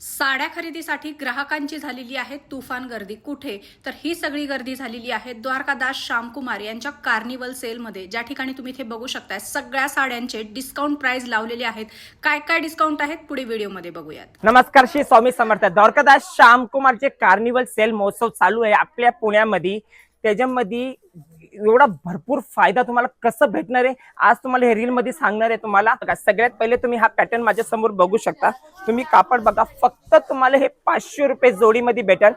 साड्या खरेदीसाठी ग्राहकांची झालेली आहे तुफान गर्दी. कुठे तर ही सगळी गर्दी झालेली आहे द्वारकादास श्यामकुमार यांच्या कार्निवल सेलमध्ये, ज्या ठिकाणी तुम्ही इथे बघू शकताय सगळ्या साड्यांचे डिस्काउंट प्राइस लावलेले आहेत. काय काय डिस्काउंट आहेत पुढे व्हिडिओमध्ये बघूयात. नमस्कार, श्री स्वामी समर्थ. द्वारकादास श्यामकुमारचे कार्निवल सेल महोत्सव चालू आहे आपल्या पुण्यामध्ये. त्याच्यामध्ये एवढा भरपूर फायदा तुम्हाला कसं भेटणार आहे आज तुम्हाला हे रील मध्ये सांगणार आहे. तुम्हाला सगळ्यात पहिले तुम्ही हा पॅटर्न माझ्या समोर बघू शकता. तुम्ही कापड बघा, फक्त तुम्हाला हे 500 रुपये जोडीमध्ये भेटेल.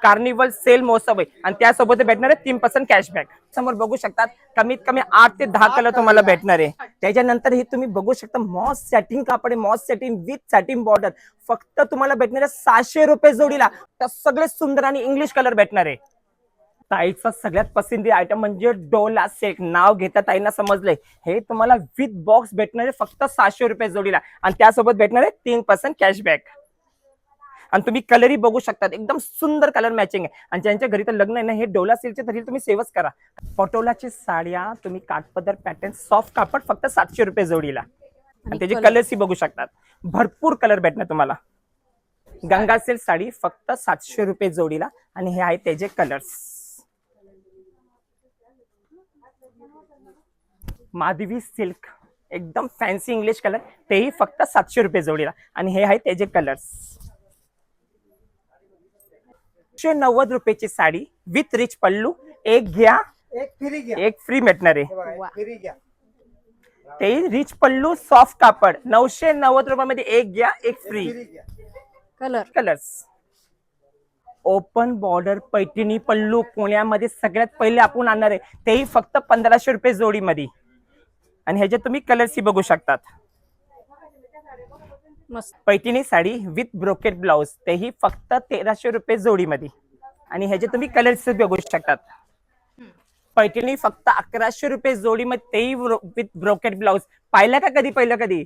कार्निवल सेल महोत्सव आहे आणि त्यासोबत भेटणार आहे 3% कॅशबॅक. समोर बघू शकता कमीत कमी 8 ते 10 कलर तुम्हाला भेटणार आहे. त्याच्यानंतर हे तुम्ही बघू शकता मॉस सेटिंग कापड आहे, moss setting with setting border. फक्त तुम्हाला भेटणार आहे 600 रुपये जोडीला. तर सगळे सुंदर आणि इंग्लिश कलर भेटणार आहे. ताईचा सगळ्यात पसंती आयटम म्हणजे डोला सिल्क. नाव घेता ताईंना समजलंय. हे तुम्हाला विथ बॉक्स भेटणार आहे फक्त 600 रुपये जोडीला आणि त्यासोबत भेटणार आहे 3% कॅशबॅक. आणि तुम्ही कलरही बघू शकता, एकदम सुंदर कलर मॅचिंग आहे. आणि ज्यांच्या घरी तर लग्न आहे ना, हे डोला सिल्कचे तरी तुम्ही सेवच करा. पटोलाची साड्या तुम्ही काठपदर पॅटर्न सॉफ्ट कापड फक्त 700 रुपये जोडीला. आणि त्याचे कलर्सही बघू शकतात, भरपूर कलर भेटणार तुम्हाला. गंगा सिल्क साडी फक्त 700 रुपये जोडीला आणि हे आहे त्याचे कलर्स. माधवी सिल्क एकदम फॅन्सी इंग्लिश कलर, तेही फक्त 700 रुपये जोडीला आणि हे आहे त्याचे कलर्स. 190 रुपयाची साडी विथ रिच पल्लू. एक घ्या एक फ्री भेटणार आहे. तेही रिच पल्लू सॉफ्ट कापड 990 रुपयामध्ये एक घ्या एक free. Colours open border Paithani pallu पुण्यामध्ये सगळ्यात पहिले आपण आणणार आहे. तेही फक्त 1500 रुपये जोडीमध्ये आणि ह्याचे तुम्ही कलर्स बघू शकतात. Paithani sari with brocade blouse, तेही फक्त 1300 रुपये जोडीमध्ये आणि ह्याचे तुम्ही कलर्स बघू शकतात. पैठणी फक्त 1100 रुपये जोडीमध्ये, तेही विथ ब्रोकेट ब्लाउज. पाहिलं का कधी? पहिलं कधी?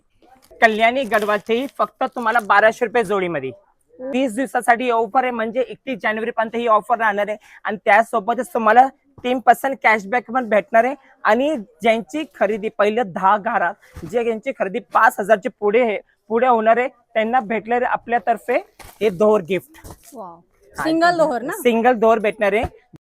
कल्याणी गडवालचेही फक्त तुम्हाला 1200 रुपये जोडीमध्ये. 30 दिवसासाठी ऑफर आहे, म्हणजे 31 जानेवारी पर्यंत ही ऑफर राहणार आहे. आणि त्यासोबतच तुम्हाला 3% कॅशबॅक पण भेटणार आहे. आणि ज्यांची खरेदी पहिल्या 10 घरात, ज्यांची खरेदी 5000च्या पुढे होणार आहे, त्यांना भेटणार आहे आपल्यातर्फे हे दोहर गिफ्ट. सिंगल दोहर ना? सिंगल दोहर भेटणार आहे.